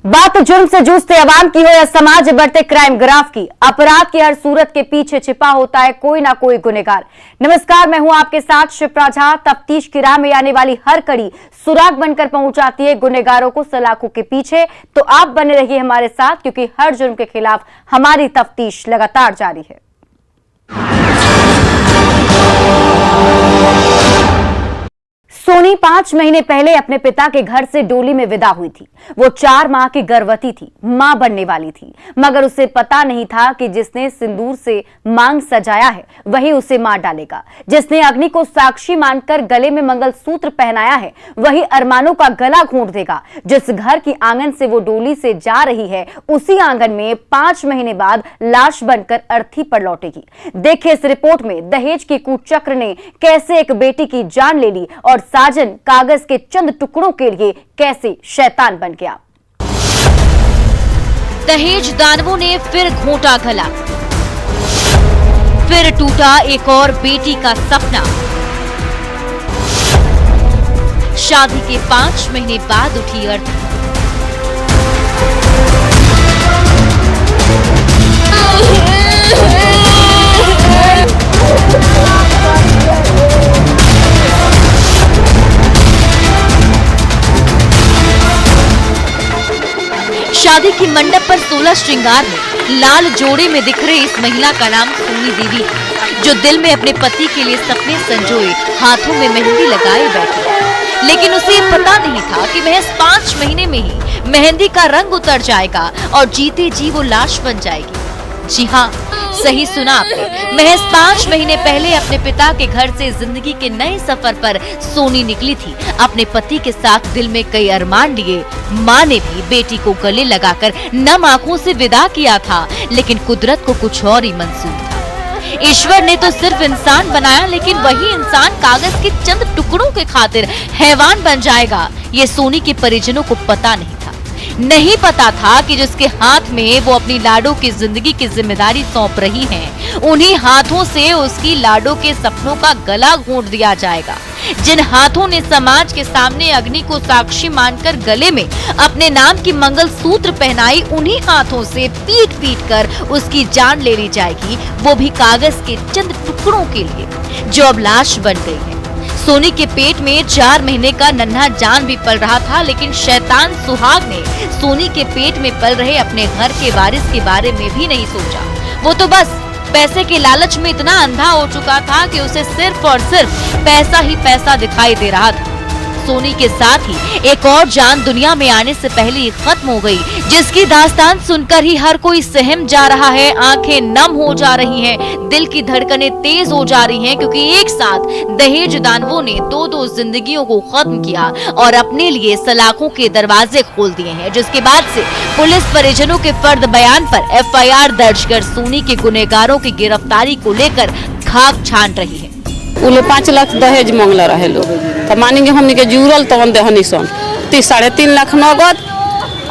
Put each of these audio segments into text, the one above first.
बात जुर्म से जूझते अवाम की हो या समाज में बढ़ते क्राइम ग्राफ की, अपराध की हर सूरत के पीछे छिपा होता है कोई ना कोई गुनहगार। नमस्कार, मैं हूं आपके साथ शिप्रा झा। तफ्तीश की राह में आने वाली हर कड़ी सुराग बनकर पहुंच जाती है गुनहगारों को सलाखों के पीछे। तो आप बने रहिए हमारे साथ, क्योंकि हर जुर्म के खिलाफ हमारी तफ्तीश लगातार जारी है। सोनी 5 महीने पहले अपने पिता के घर से डोली में विदा हुई थी। वो 4 माह की गर्भवती थी, मां बनने वाली थी, मगर उसे पता नहीं था कि जिसने सिंदूर से मांग सजाया है वही उसे मार डालेगा। जिसने अग्नि को साक्षी मानकर गले में मंगलसूत्र पहनाया है वही अरमानों का गला घोंट देगा। जिस घर की आंगन से वो डोली से जा रही है उसी आंगन में 5 महीने बाद लाश बनकर अर्थी पर लौटेगी। देखिए इस रिपोर्ट में दहेज की कूटचक्र ने कैसे एक बेटी की जान ले ली और साजन कागज के चंद टुकड़ों के लिए कैसे शैतान बन गया। दहेज दानवों ने फिर घोंटा गला, फिर टूटा एक और बेटी का सपना। शादी के 5 महीने बाद उठी अर्थी। शादी की मंडप पर 16 श्रृंगार में लाल जोड़े में दिख रही इस महिला का नाम सोनी देवी है, जो दिल में अपने पति के लिए सपने संजोए हाथों में मेहंदी लगाए बैठी। लेकिन उसे पता नहीं था कि महज 5 महीने में ही मेहंदी का रंग उतर जाएगा और जीते जी वो लाश बन जाएगी। जी हाँ, सही सुना आपने। महज 5 महीने पहले अपने पिता के घर से जिंदगी के नए सफर पर सोनी निकली थी। अपने पति के साथ दिल में कई अरमान लिए मां ने भी बेटी को गले लगाकर नम आंखों से विदा किया था, लेकिन कुदरत को कुछ और ही मंजूर था। ईश्वर ने तो सिर्फ इंसान बनाया, लेकिन वही इंसान कागज के चंद टुकड़ों के खातिर हैवान बन जाएगा, ये सोनी के परिजनों को पता नहीं पता था कि जिसके हाथ में वो अपनी लाडो की जिंदगी की जिम्मेदारी सौंप रही हैं, उन्हीं हाथों से उसकी लाडो के सपनों का गला घोंट दिया जाएगा। जिन हाथों ने समाज के सामने अग्नि को साक्षी मानकर गले में अपने नाम की मंगलसूत्र पहनाई, उन्हीं हाथों से पीट पीट कर उसकी जान ले ली जाएगी, वो भी कागज के चंद टुकड़ों के लिए, जो अब लाश बन गई है। सोनी के पेट में 4 महीने का नन्हा जान भी पल रहा था, लेकिन शैतान सुहाग ने सोनी के पेट में पल रहे अपने घर के वारिस के बारे में भी नहीं सोचा। वो तो बस पैसे के लालच में इतना अंधा हो चुका था कि उसे सिर्फ और सिर्फ पैसा ही पैसा दिखाई दे रहा था। सोनी के साथ ही एक और जान दुनिया में आने से पहले ही खत्म हो गई, जिसकी दास्तान सुनकर ही हर कोई सहम जा रहा है, आंखें नम हो जा रही हैं, दिल की धड़कनें तेज हो जा रही हैं, क्योंकि एक साथ दहेज दानवों ने 2-2 जिंदगियों को खत्म किया और अपने लिए सलाखों के दरवाजे खोल दिए हैं। जिसके बाद से पुलिस परिजनों के फर्द बयान पर FIR दर्ज कर सोनी के गुनहगारों की गिरफ्तारी को लेकर खाक छान रही है। 5 लाख दहेज मांगला रहे लोग, तो मानेंगे हमने के जुड़ल तो देहनी सन 3.5 लाख नगद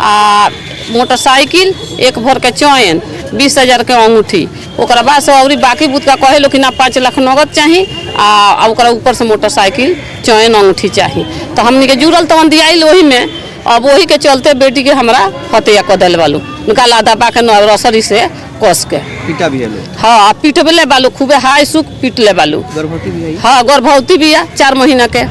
आ मोटरसाइकिल, 1 भर के चैन, 20,000 के अंगूठी। ओकरा बाद से और बाकी बुत का कहे लो कि ना 5 लाख नगद चाहिए आ ओकरा ऊपर से मोटरसाइकिल, चैन, अंगूठी चाहिए। तो हमने के जुड़ल तो दियाइल वही में। अब वही के चलते बेटी के हमरा हत्या कर दिल बालू, निकाला दबा के रसरी से कस के पीटा भी है। हाँ, पीट ले बालू, खूबे हाय सुख पीट ले बालू। गर्भवती भी है। हाँ, गर्भवती भी है 4 महीना के।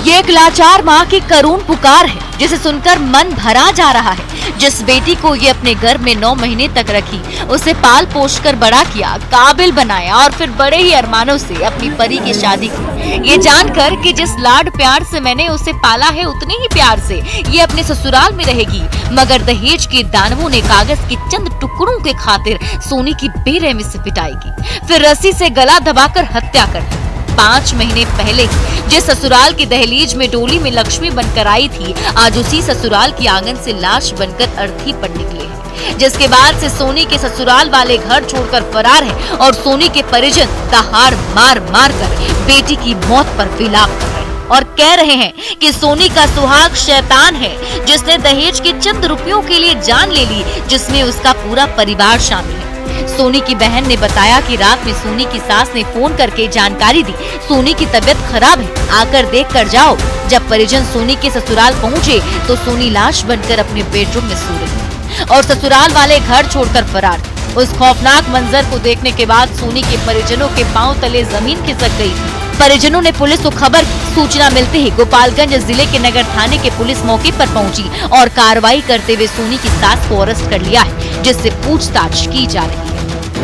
ये एक लाचार माँ की करुण पुकार है, जिसे सुनकर मन भरा जा रहा है। जिस बेटी को ये अपने गर्भ में 9 महीने तक रखी, उसे पाल पोष कर बड़ा किया, काबिल बनाया और फिर बड़े ही अरमानों से अपनी परी की शादी की। ये जानकर कि जिस लाड प्यार से मैंने उसे पाला है, उतने ही प्यार से ये अपने ससुराल में रहेगी, मगर दहेज के दानवों ने कागज के चंद टुकड़ों के खातिर सोनी की बेरहमी से पिटाई की, फिर रस्सी से गला दबाकर हत्या कर दी। 5 महीने पहले जिस ससुराल की दहलीज में डोली में लक्ष्मी बनकर आई थी, आज उसी ससुराल की आंगन से लाश बनकर अर्थी पर निकले हैं। जिसके बाद से सोनी के ससुराल वाले घर छोड़कर फरार हैं और सोनी के परिजन दहाड़ मार मार कर बेटी की मौत पर विलाप कर रहे हैं और कह रहे हैं कि सोनी का सुहाग शैतान है, जिसने दहेज के चंद रुपयों के लिए जान ले ली, जिसमें उसका पूरा परिवार शामिल है। सोनी की बहन ने बताया कि रात में सोनी की सास ने फोन करके जानकारी दी, सोनी की तबीयत खराब है, आकर देख कर जाओ। जब परिजन सोनी के ससुराल पहुँचे तो सोनी लाश बनकर अपने बेडरूम में सो रही और ससुराल वाले घर छोड़कर फरार। उस खौफनाक मंजर को देखने के बाद सोनी के परिजनों के पांव तले जमीन खिसक गई थी। परिजनों ने पुलिस को खबर की। सूचना मिलते ही गोपालगंज जिले के नगर थाने के पुलिस मौके पर पहुंची और कार्रवाई करते हुए सोनी की सास को अरेस्ट कर लिया है, जिससे पूछताछ की जा रही है।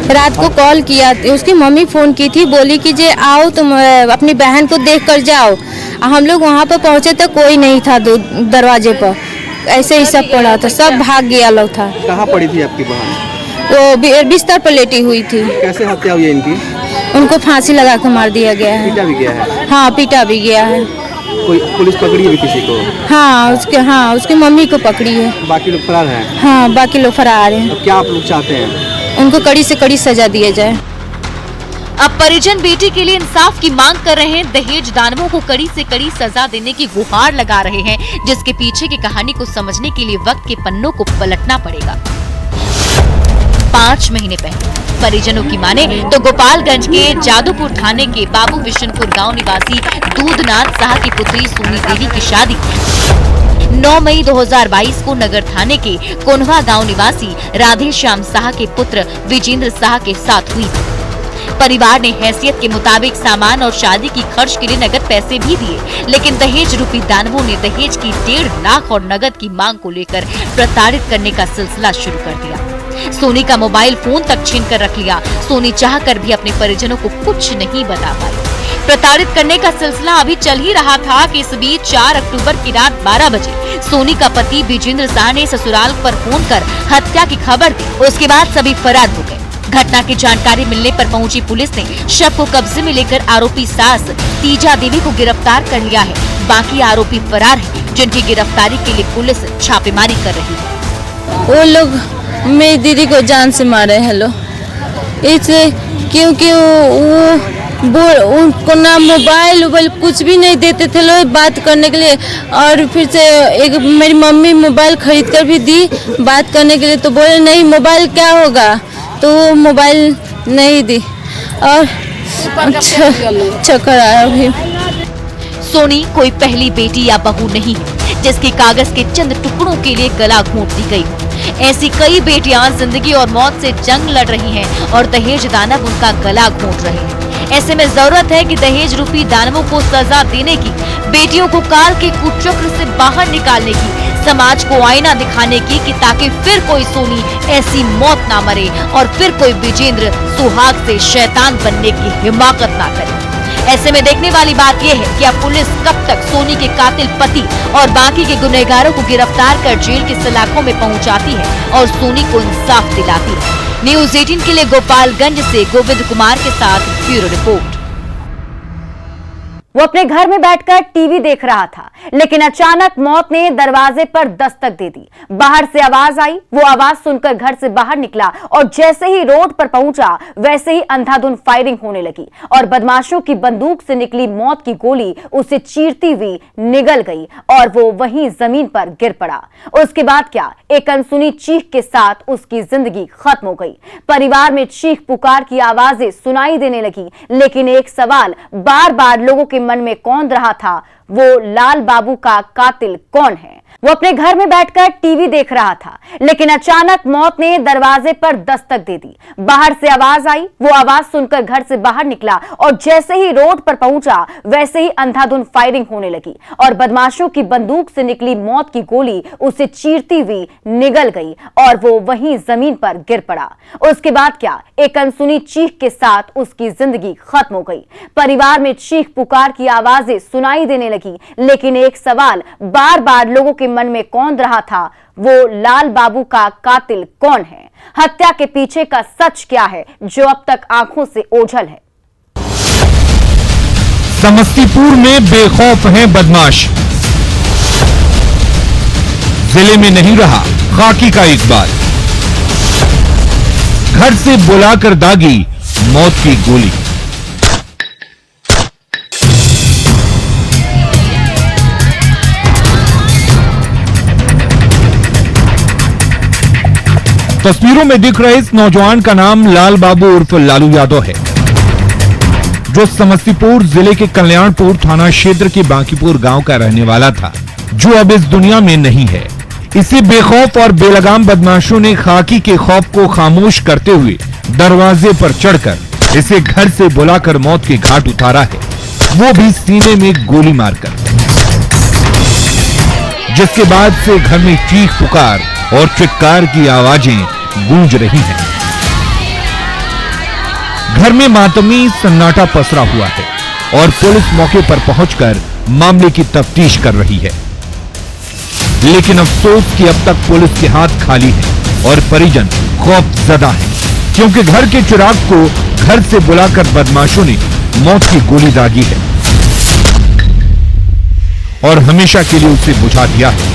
रात को कॉल किया, उसकी मम्मी फोन की थी, बोली कि जे आओ तुम अपनी बहन को देख कर जाओ। हम लोग वहाँ पर पहुँचे तो कोई नहीं था दरवाजे पर, ऐसे ही सब पड़ा था, सब भाग गया लोग था। कहाँ पड़ी थी आपकी बहन? वो बिस्तर पर लेटी हुई थी। कैसे हत्या हुई है इनकी? उनको फांसी लगा कर मार दिया गया है। पीटा भी गया है? हाँ, पीटा भी गया है। कोई पुलिस पकड़ी है किसी को? हाँ, उसकी मम्मी को पकड़ी है। बाकी लोग फरार हैं? हाँ, बाकी लोग फरार हैं। अब क्या आप लोग चाहते हैं? उनको कड़ी से कड़ी सजा दिया जाए। अब परिजन बेटी के लिए इंसाफ की मांग कर रहे हैं। दहेज दानवों को कड़ी से कड़ी सजा देने की गुहार लगा रहे हैं, जिसके पीछे की कहानी को समझने के लिए वक्त के पन्नों को पलटना पड़ेगा। 5 महीने पहले परिजनों की माने तो गोपालगंज के जादूपुर थाने के बाबू बिशनपुर गांव निवासी दूधनाथ शाह की पुत्री सोनी देवी की शादी 9 मई 2022 को नगर थाने के कोन्हवा गांव निवासी राधे श्याम शाह के पुत्र विजेंद्र शाह के साथ हुई। परिवार ने हैसियत के मुताबिक सामान और शादी की खर्च के लिए नगद पैसे भी दिए, लेकिन दहेज रूपी दानवों ने दहेज की 1.5 लाख और नगद की मांग को लेकर प्रताड़ित करने का सिलसिला शुरू कर दिया। सोनी का मोबाइल फोन तक छीन कर रख लिया। सोनी चाहकर भी अपने परिजनों को कुछ नहीं बता पाई। प्रताड़ित करने का सिलसिला अभी चल ही रहा था कि इस बीच 4 अक्टूबर की रात 12 बजे सोनी का पति विजेंद्र शाह ने ससुराल पर फोन कर हत्या की खबर दी। उसके बाद सभी फरार हो गए। घटना की जानकारी मिलने पर पहुंची पुलिस ने शव को कब्जे में लेकर आरोपी सास तीजा देवी को गिरफ्तार कर लिया है। बाकी आरोपी फरार हैं, जिनकी गिरफ्तारी के लिए पुलिस छापेमारी कर रही है। वो लोग मेरी दीदी को जान से मारे हैं लोग, इसलिए क्योंकि वो उनको ना मोबाइल कुछ भी नहीं देते थे लोग बात करने के लिए। और फिर से एक मेरी मम्मी मोबाइल खरीद कर भी दी बात करने के लिए, तो बोले नहीं मोबाइल क्या होगा, तो वो मोबाइल नहीं दी और चक्कर आया भी। सोनी कोई पहली बेटी या बहू नहीं है जिसकी कागज के चंद टुकड़ों के लिए गला घोंट दी गई। ऐसी कई बेटियां जिंदगी और मौत से जंग लड़ रही हैं और दहेज दानव उनका गला घोंट रहे हैं। ऐसे में जरूरत है कि दहेज रूपी दानवों को सजा देने की, बेटियों को काल के कुचक्र से बाहर निकालने की, समाज को आईना दिखाने की, कि ताकि फिर कोई सोनी ऐसी मौत ना मरे और फिर कोई विजेंद्र सुहाग से शैतान बनने की हिमाकत ना करे। ऐसे में देखने वाली बात यह है कि अब पुलिस कब तक सोनी के कातिल पति और बाकी के गुनहगारों को गिरफ्तार कर जेल की सलाखों में पहुंचाती है और सोनी को इंसाफ दिलाती है। न्यूज़ 18 के लिए गोपालगंज से गोविंद कुमार के साथ ब्यूरो रिपोर्ट। वो अपने घर में बैठकर टीवी देख रहा था, लेकिन अचानक मौत ने दरवाजे पर दस्तक दे दी। बाहर से आवाज आई। वो आवाज सुनकर घर से बाहर निकला और जैसे ही रोड पर पहुंचा वैसे ही अंधाधुंध फायरिंग होने लगी और बदमाशों की बंदूक से निकली मौत की गोली उसे चीरती हुई निगल गई और वो वहीं जमीन पर गिर पड़ा। उसके बाद क्या, एक अनसुनी चीख के साथ उसकी जिंदगी खत्म हो गई। परिवार में चीख पुकार की आवाजें सुनाई देने लगी, लेकिन एक सवाल बार बार लोगों के मन में कौन रहा था, वो लाल बाबू का कातिल कौन है। वो अपने घर में बैठकर टीवी देख रहा था, लेकिन अचानक मौत ने दरवाजे पर दस्तक दे दी। बाहर से आवाज आई। वो आवाज सुनकर घर से बाहर निकला और जैसे ही रोड पर पहुंचा वैसे ही अंधाधुंध फायरिंग होने लगी और बदमाशों की बंदूक से निकली मौत की गोली उसे चीरती हुई निगल गई और वो वहीं जमीन पर गिर पड़ा। उसके बाद क्या, एक अनसुनी चीख के साथ उसकी जिंदगी खत्म हो गई। परिवार में चीख पुकार की आवाजें सुनाई देने लगी, लेकिन एक सवाल बार बार लोगों के मन में कौन रहा था, वो लाल बाबू का कातिल कौन है। हत्या के पीछे का सच क्या है जो अब तक आंखों से ओझल है। समस्तीपुर में बेखौफ हैं बदमाश। जिले में नहीं रहा खाकी का इकबाल। घर से बुलाकर दागी मौत की गोली। तस्वीरों में दिख रहे इस नौजवान का नाम लाल बाबू उर्फ लालू यादव है, जो समस्तीपुर जिले के कल्याणपुर थाना क्षेत्र के बांकीपुर गांव का रहने वाला था, जो अब इस दुनिया में नहीं है। इसी बेखौफ और बेलगाम बदमाशों ने खाकी के खौफ को खामोश करते हुए दरवाजे पर चढ़कर इसे घर से बुलाकर मौत के घाट उतारा है, वो भी सीने में गोली मारकर, जिसके बाद से घर में चीख पुकार और चित्कार की आवाजें गूंज रही हैं। घर में मातमी सन्नाटा पसरा हुआ है और पुलिस मौके पर पहुंचकर मामले की तफ्तीश कर रही है। लेकिन अफसोस कि अब तक पुलिस के हाथ खाली है और परिजन खौफजदा है, क्योंकि घर के चिराग को घर से बुलाकर बदमाशों ने मौत की गोली दागी है और हमेशा के लिए उसे बुझा दिया है,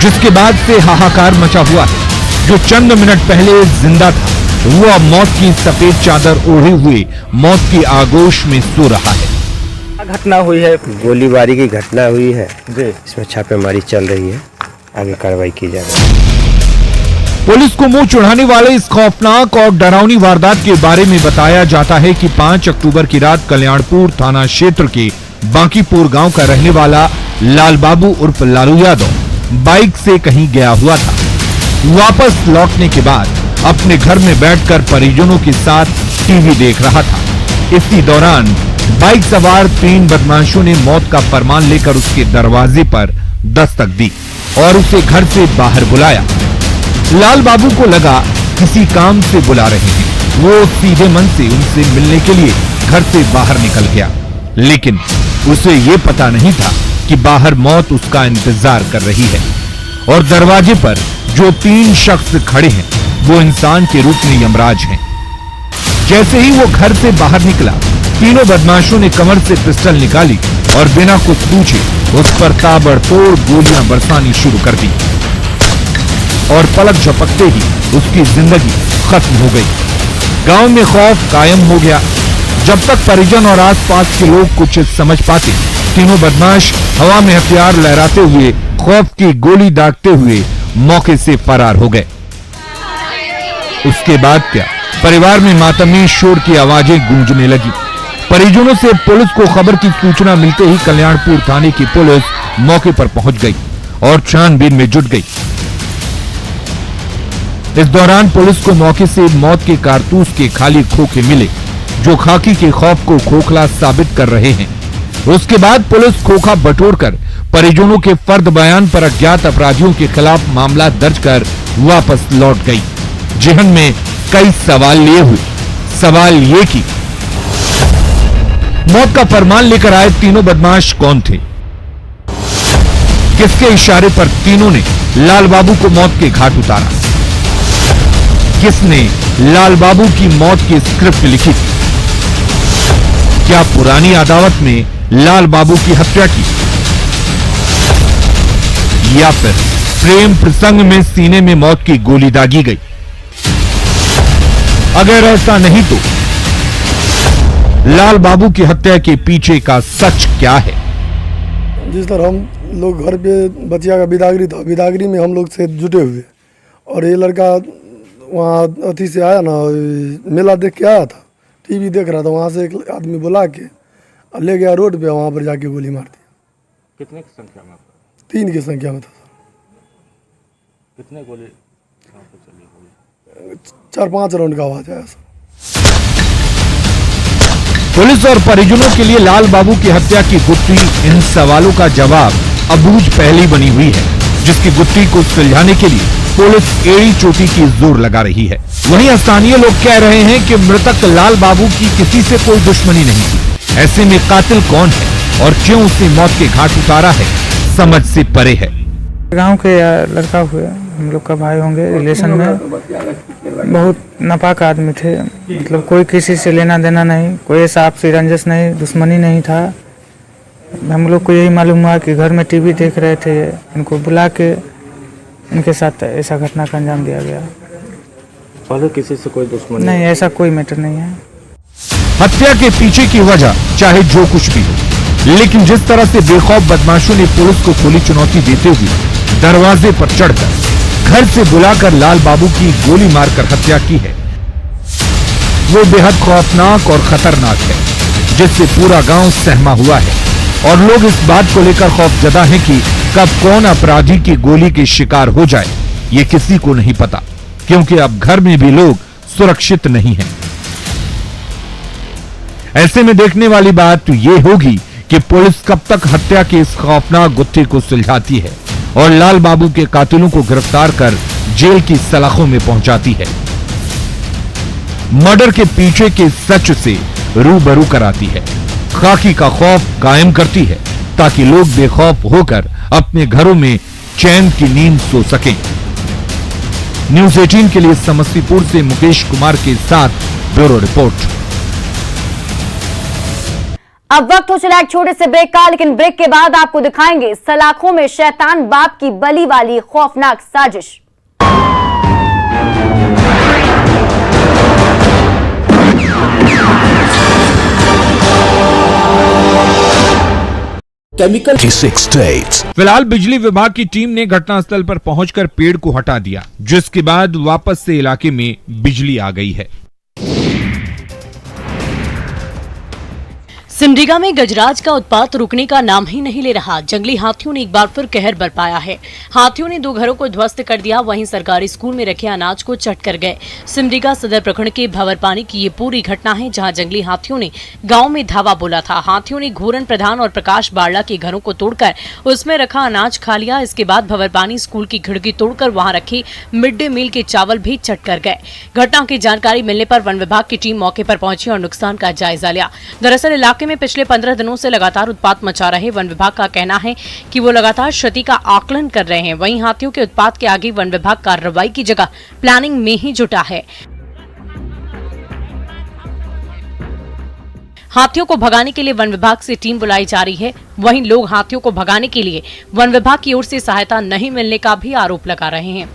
जिसके बाद से हाहाकार मचा हुआ है। जो चंद मिनट पहले जिंदा था, वो अब मौत की सफेद चादर ओढ़े हुए मौत की आगोश में सो रहा है। घटना हुई है, गोलीबारी की घटना हुई है जी, इसमें छापेमारी चल रही है, आगे कार्रवाई की जा रही है। पुलिस को मुंह चढ़ाने वाले इस खौफनाक और डरावनी वारदात के बारे में बताया जाता है कि 5 अक्टूबर की रात कल्याणपुर थाना क्षेत्र के बांकीपुर गांव का रहने वाला लाल बाबू उर्फ लालू यादव बाइक से कहीं गया हुआ था। वापस लौटने के बाद अपने घर में बैठकर परिजनों के साथ टीवी देख रहा था। इसी दौरान बाइक सवार 3 बदमाशों ने मौत का फरमान लेकर उसके दरवाजे पर दस्तक दी और उसे घर से बाहर बुलाया। लाल बाबू को लगा किसी काम से बुला रहे हैं। वो सीधे मन से उनसे मिलने के लिए घर से बाहर निकल गया, लेकिन उसे ये पता नहीं था कि बाहर मौत उसका इंतजार कर रही है और दरवाजे पर जो 3 शख्स खड़े हैं वो इंसान के रूप में यमराज हैं। जैसे ही वो घर से बाहर निकला, तीनों बदमाशों ने कमर से पिस्टल निकाली और बिना कुछ पूछे उस पर ताबड़तोड़ गोलियां बरसानी शुरू कर दी और पलक झपकते ही उसकी जिंदगी खत्म हो गई। गांव में खौफ कायम हो गया। जब तक परिजन और आसपास के लोग कुछ समझ पाते, तीनों बदमाश हवा में हथियार लहराते हुए खौफ की गोली दागते हुए मौके से फरार हो गए। उसके बाद क्या, परिवार में मातमी शोर की आवाजें गूंजने लगी। परिजनों से पुलिस को खबर की सूचना मिलते ही कल्याणपुर थाने की पुलिस मौके पर पहुंच गई और छानबीन में जुट गई। इस दौरान पुलिस को मौके से मौत के कारतूस के खाली खोखे मिले, जो खाकी के खौफ को खोखला साबित कर रहे हैं। उसके बाद पुलिस खोखा बटोरकर परिजनों के फर्द बयान पर अज्ञात अपराधियों के खिलाफ मामला दर्ज कर वापस लौट गई। जेहन में कई सवाल लिए हुए। सवाल ये कि मौत का फरमान लेकर आए तीनों बदमाश कौन थे? किसके इशारे पर तीनों ने लाल बाबू को मौत के घाट उतारा? किसने लाल बाबू की मौत की स्क्रिप्ट लिखी थी? क्या पुरानी अदावत में लाल बाबू की हत्या की, या फिर प्रेम प्रसंग में सीने में मौत की गोली दागी गई? अगर ऐसा नहीं तो लाल बाबू की हत्या के पीछे का सच क्या है? जिस तरह हम लोग घर पे बचिया का बिदागरी था, बिदागरी में हम लोग से जुटे हुए, और ये लड़का वहाँ अथी से आया ना, मेला देख के आया था, टीवी देख रहा था, वहाँ से एक आदमी बुला के ले गया रोड पे, वहाँ पर जाके गोली मार दी। कितने की संख्या में? 3 की संख्या में था। कितने गोली? 4-5 राउंड का आवाज आया सर। पुलिस और परिजनों के लिए लाल बाबू की हत्या की गुत्थी इन सवालों का जवाब अबूझ पहली बनी हुई है, जिसकी गुत्थी को सुलझाने के लिए पुलिस एड़ी चोटी की जोर लगा रही है। वहीं स्थानीय लोग कह रहे हैं कि मृतक लाल बाबू की किसी से कोई दुश्मनी नहीं थी। ऐसे में कातिल कौन है और क्यों उसे मौत के घाट उतारा है, समझ से परे है। गांव के लड़का हुए, हम लोग का भाई होंगे, रिलेशन में बहुत नापाक आदमी थे, मतलब कोई किसी से लेना देना नहीं, कोई ऐसा आपसी रंजिश नहीं, दुश्मनी नहीं था। हम लोग को यही मालूम हुआ कि घर में टीवी देख रहे थे, इनको बुला के इनके साथ ऐसा घटना का अंजाम दिया गया। पहले किसी से कोई दुश्मनी नहीं, ऐसा कोई मैटर नहीं है। हत्या के पीछे की वजह चाहे जो कुछ भी हो, लेकिन जिस तरह से बेखौफ बदमाशों ने पुलिस को खुली चुनौती देते हुए दरवाजे पर चढ़कर घर से बुलाकर लाल बाबू की गोली मारकर हत्या की है। वो बेहद खौफनाक और खतरनाक है, जिससे पूरा गांव सहमा हुआ है और लोग इस बात को लेकर खौफजदा हैं कि कब कौन अपराधी की गोली के शिकार हो जाए, ये किसी को नहीं पता, क्योंकि अब घर में भी लोग सुरक्षित नहीं हैं। ऐसे में देखने वाली बात तो ये होगी कि पुलिस कब तक हत्या के इस खौफनाक गुत्थे को सुलझाती है और लाल बाबू के कातिलों को गिरफ्तार कर जेल की सलाखों में पहुंचाती है, मर्डर के पीछे के सच से रूबरू कराती है, खाकी का खौफ कायम करती है, ताकि लोग बेखौफ होकर अपने घरों में चैन की नींद सो सकें। न्यूज़ 18 के लिए समस्तीपुर से मुकेश कुमार के साथ ब्यूरो रिपोर्ट। अब वक्त हो चला एक छोटे से ब्रेक का, लेकिन ब्रेक के बाद आपको दिखाएंगे सलाखों में शैतान बाप की बलि वाली खौफनाक साजिश। केमिकल फिलहाल बिजली विभाग की टीम ने घटनास्थल पर पहुंचकर पेड़ को हटा दिया, जिसके बाद वापस से इलाके में बिजली आ गई है। सिमडेगा में गजराज का उत्पात रुकने का नाम ही नहीं ले रहा। जंगली हाथियों ने एक बार फिर कहर बरपाया है। हाथियों ने 2 घरों को ध्वस्त कर दिया, वहीं सरकारी स्कूल में रखे अनाज को चट कर गए। सिमडेगा सदर प्रखंड के भंवरपानी की ये पूरी घटना है, जहां जंगली हाथियों ने गांव में धावा बोला था। हाथियों ने घूरन प्रधान और प्रकाश बारला के घरों को तोड़कर उसमें रखा अनाज खा लिया। इसके बाद भंवरपानी स्कूल की खिड़की तोड़कर वहां रखी मिड डे मील के चावल भी चट कर गए। घटना की जानकारी मिलने पर वन विभाग की टीम मौके पर पहुंची और नुकसान का जायजा लिया। दरअसल इलाके में पिछले 15 दिनों से लगातार उत्पात मचा रहे वन विभाग का कहना है कि वो लगातार क्षति का आकलन कर रहे हैं। वहीं हाथियों के उत्पात के आगे वन विभाग कार्रवाई की जगह प्लानिंग में ही जुटा है। हाथियों को भगाने के लिए वन विभाग से टीम बुलाई जा रही है। वहीं लोग हाथियों को भगाने के लिए वन विभाग की ओर से सहायता नहीं मिलने का भी आरोप लगा रहे हैं।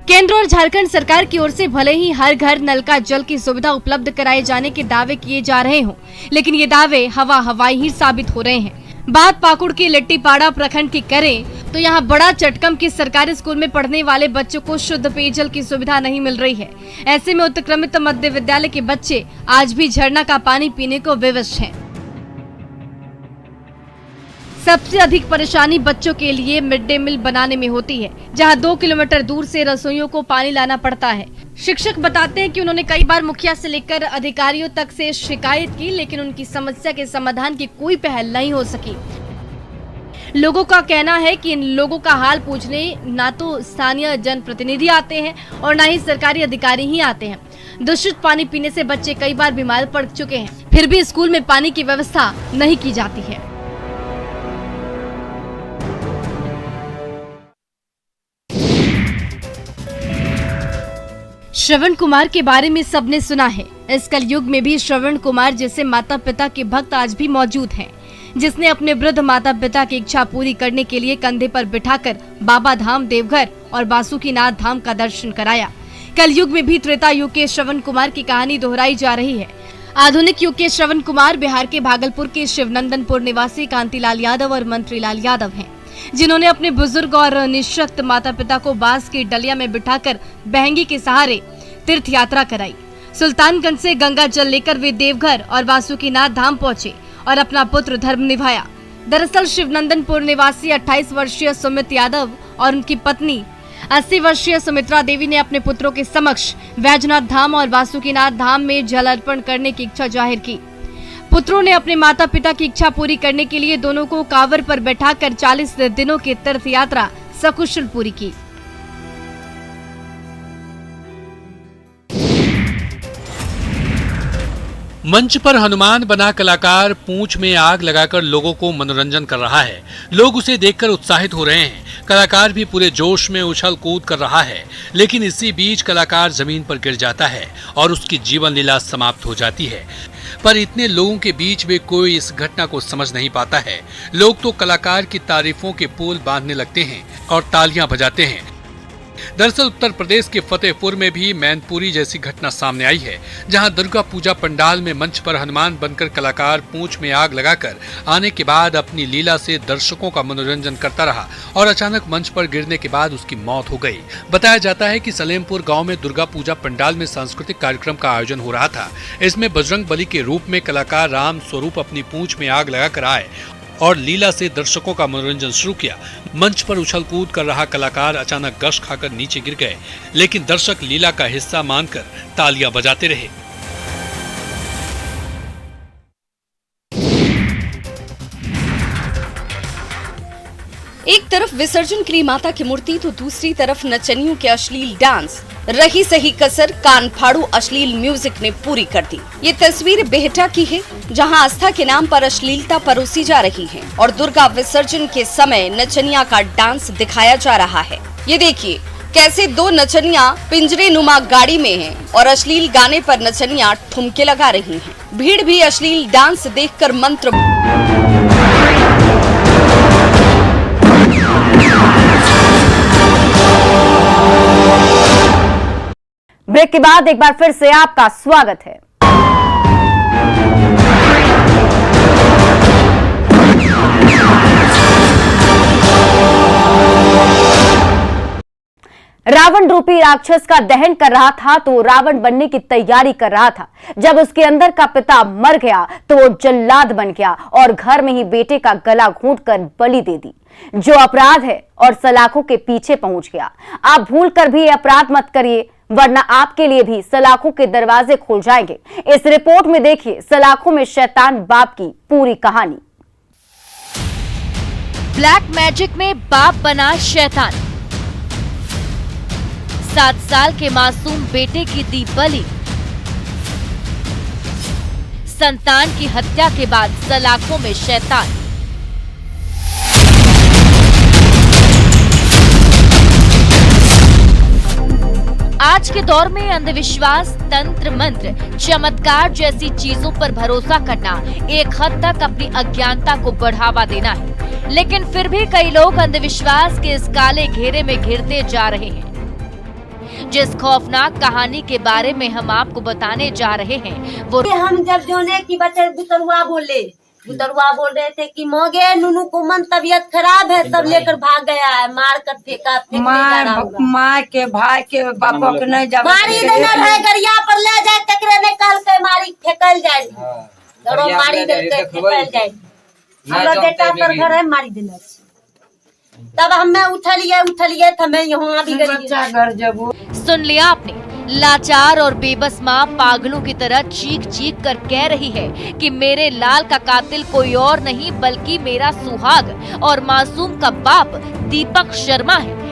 केंद्र और झारखंड सरकार की ओर से भले ही हर घर नल का जल की सुविधा उपलब्ध कराए जाने के दावे किए जा रहे हों, लेकिन ये दावे हवाई ही साबित हो रहे हैं। बात पाकुड़ के लिट्टीपाड़ा प्रखंड की करें तो यहाँ बड़ा चटकम के सरकारी स्कूल में पढ़ने वाले बच्चों को शुद्ध पेयजल की सुविधा नहीं मिल रही है। ऐसे में उत्क्रमित मध्य विद्यालय के बच्चे आज भी झरना का पानी पीने को विवश हैं। सबसे अधिक परेशानी बच्चों के लिए मिड डे मील बनाने में होती है, जहां 2 किलोमीटर दूर से रसोइयों को पानी लाना पड़ता है। शिक्षक बताते हैं कि उन्होंने कई बार मुखिया से लेकर अधिकारियों तक से शिकायत की, लेकिन उनकी समस्या के समाधान की कोई पहल नहीं हो सकी। लोगों का कहना है कि इन लोगों का हाल पूछने ना तो स्थानीय जनप्रतिनिधि आते हैं और ना ही सरकारी अधिकारी ही आते हैं। दूषित पानी पीने से बच्चे कई बार बीमार पड़ चुके हैं, फिर भी स्कूल में पानी की व्यवस्था नहीं की जाती है। श्रवण कुमार के बारे में सबने सुना है। इस कलयुग में भी श्रवण कुमार जैसे माता पिता के भक्त आज भी मौजूद हैं, जिसने अपने वृद्ध माता पिता की इच्छा पूरी करने के लिए कंधे पर बिठाकर बाबा धाम, देवघर और बासुकीनाथ धाम का दर्शन कराया। कलयुग में भी त्रेता युग के श्रवण कुमार की कहानी दोहराई जा रही है। आधुनिक युग के श्रवण कुमार बिहार के भागलपुर के शिवनंदनपुर निवासी कांतिलाल यादव और मंत्रीलाल यादव हैं, जिन्होंने अपने बुजुर्ग और निःशक्त माता पिता को बांस की डलिया में बिठाकर बहंगी के सहारे तीर्थ यात्रा कराई। सुल्तानगंज से गंगा जल लेकर वे देवघर और बासुकीनाथ धाम पहुंचे और अपना पुत्र धर्म निभाया। दरअसल शिवनंदनपुर निवासी 28 वर्षीय सुमित यादव और उनकी पत्नी 80 वर्षीय सुमित्रा देवी ने अपने पुत्रों के समक्ष वैजनाथ धाम और बासुकीनाथ धाम में जल अर्पण करने की इच्छा जाहिर की। पुत्रों ने अपने माता पिता की इच्छा पूरी करने के लिए दोनों को कांवर पर बैठाकर 40 दिनों की तीर्थ यात्रा सकुशल पूरी की। मंच पर हनुमान बना कलाकार पूंछ में आग लगाकर लोगों को मनोरंजन कर रहा है। लोग उसे देखकर उत्साहित हो रहे हैं। कलाकार भी पूरे जोश में उछल कूद कर रहा है, लेकिन इसी बीच कलाकार जमीन पर गिर जाता है और उसकी जीवन लीला समाप्त हो जाती है। पर इतने लोगों के बीच में कोई इस घटना को समझ नहीं पाता है। लोग तो कलाकार की तारीफों के पुल बांधने लगते हैं और तालियां बजाते हैं। दरअसल उत्तर प्रदेश के फतेहपुर में भी मैनपुरी जैसी घटना सामने आई है, जहां दुर्गा पूजा पंडाल में मंच पर हनुमान बनकर कलाकार पूंछ में आग लगाकर आने के बाद अपनी लीला से दर्शकों का मनोरंजन करता रहा और अचानक मंच पर गिरने के बाद उसकी मौत हो गई। बताया जाता है कि सलेमपुर गांव में दुर्गा पूजा पंडाल में सांस्कृतिक कार्यक्रम का आयोजन हो रहा था। इसमें बजरंग बली के रूप में कलाकार राम स्वरूप अपनी पूंछ में आग लगाकर आए और लीला से दर्शकों का मनोरंजन शुरू किया। मंच पर उछल कूद कर रहा कलाकार अचानक गश खाकर नीचे गिर गए, लेकिन दर्शक लीला का हिस्सा मानकर तालियां बजाते रहे। एक तरफ विसर्जन के लिए माता की मूर्ति तो दूसरी तरफ नचनियों के अश्लील डांस, रही सही कसर कान फाड़ू अश्लील म्यूजिक ने पूरी कर दी। ये तस्वीर बेहटा की है, जहां आस्था के नाम पर अश्लीलता परोसी जा रही है और दुर्गा विसर्जन के समय नचनिया का डांस दिखाया जा रहा है। ये देखिए कैसे दो नचनिया पिंजरे नुमा गाड़ी में हैं और अश्लील गाने पर नचनिया ठुमके लगा रही हैं। भीड़ भी अश्लील डांस देखकर मंत्र ब्रेक के बाद एक बार फिर से आपका स्वागत है। रावण रूपी राक्षस का दहन कर रहा था तो रावण बनने की तैयारी कर रहा था। जब उसके अंदर का पिता मर गया तो वो जल्लाद बन गया और घर में ही बेटे का गला घोंटकर बलि दे दी, जो अपराध है, और सलाखों के पीछे पहुंच गया। आप भूल कर भी अपराध मत करिए, वरना आपके लिए भी सलाखों के दरवाजे खुल जाएंगे। इस रिपोर्ट में देखिए सलाखों में शैतान बाप की पूरी कहानी। ब्लैक मैजिक में बाप बना शैतान। 7 साल के मासूम बेटे की दी बलि। संतान की हत्या के बाद सलाखों में शैतान। आज के दौर में अंधविश्वास, तंत्र मंत्र, चमत्कार जैसी चीजों पर भरोसा करना एक हद तक अपनी अज्ञानता को बढ़ावा देना है, लेकिन फिर भी कई लोग अंधविश्वास के इस काले घेरे में घिरते जा रहे हैं। जिस खौफनाक कहानी के बारे में हम आपको बताने जा रहे हैं वो हम जब जोने की बच्चे बुतरुआ बोल रहे थे कि मोगे नूनू को मन तबीयत खराब है, तब लेकर भाग गया है, मार कर फेंका माँ के भाई के बापा के नहीं जब मारी देना है गरिया पर ले जाए टकरे में कल के मारी फेंकल जाए, धरो मारी दे फेंकल जाए। हमरा बेटा पर घर है मारी देना। तब हमें उठलिए हमें यहाँ भी गई। सुन लिया आपने, लाचार और बेबस माँ पागलों की तरह चीख चीख कर कह रही है कि मेरे लाल का कातिल कोई और नहीं बल्कि मेरा सुहाग और मासूम का बाप दीपक शर्मा है।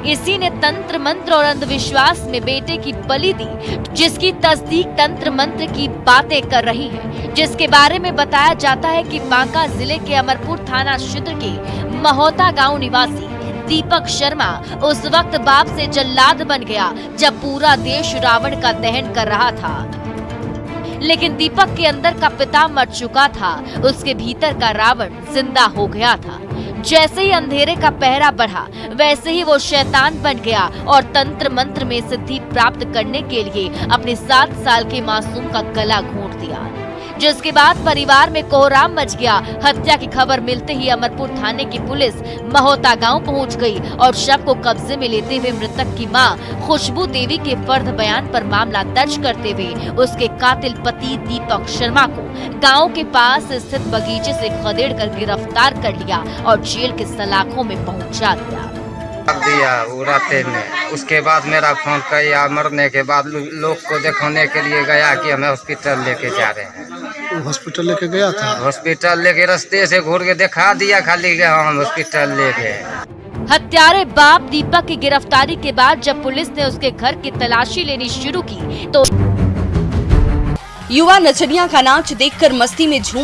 इसी ने तंत्र मंत्र और अंधविश्वास में बेटे की बलि दी, जिसकी तस्दीक तंत्र मंत्र की बातें कर रही है, जिसके बारे में बताया जाता है कि बांका जिले के अमरपुर थाना क्षेत्र के महोता गांव निवासी दीपक शर्मा उस वक्त बाप से जल्लाद बन गया जब पूरा देश रावण का दहन कर रहा था। लेकिन दीपक के अंदर का पिता मर चुका था, उसके भीतर का रावण जिंदा हो गया था। जैसे ही अंधेरे का पहरा बढ़ा वैसे ही वो शैतान बन गया और तंत्र मंत्र में सिद्धि प्राप्त करने के लिए अपने 7 साल के मासूम का गला घोंट दिया, जिसके बाद परिवार में कोहराम मच गया। हत्या की खबर मिलते ही अमरपुर थाने की पुलिस महोता गांव पहुंच गई और शव को कब्जे में लेते हुए मृतक की मां खुशबू देवी के फर्द बयान पर मामला दर्ज करते हुए उसके कातिल पति दीपक शर्मा को गांव के पास स्थित बगीचे से खदेड़कर गिरफ्तार कर लिया और जेल के सलाखों में पहुंचा दिया उड़ाते ने। उसके बाद मेरा फोन किया, मरने के बाद लोग को दिखाने के लिए गया कि हमें हॉस्पिटल लेके जा रहे हैं। हॉस्पिटल लेके गया था? हॉस्पिटल लेके रास्ते से घूर के दिखा दिया खाली गया हम हॉस्पिटल लेके। हत्यारे बाप दीपक की गिरफ्तारी के बाद जब पुलिस ने उसके घर की तलाशी लेनी शुरू की तो युवा नचनिया का नाच देखकर मस्ती में झूम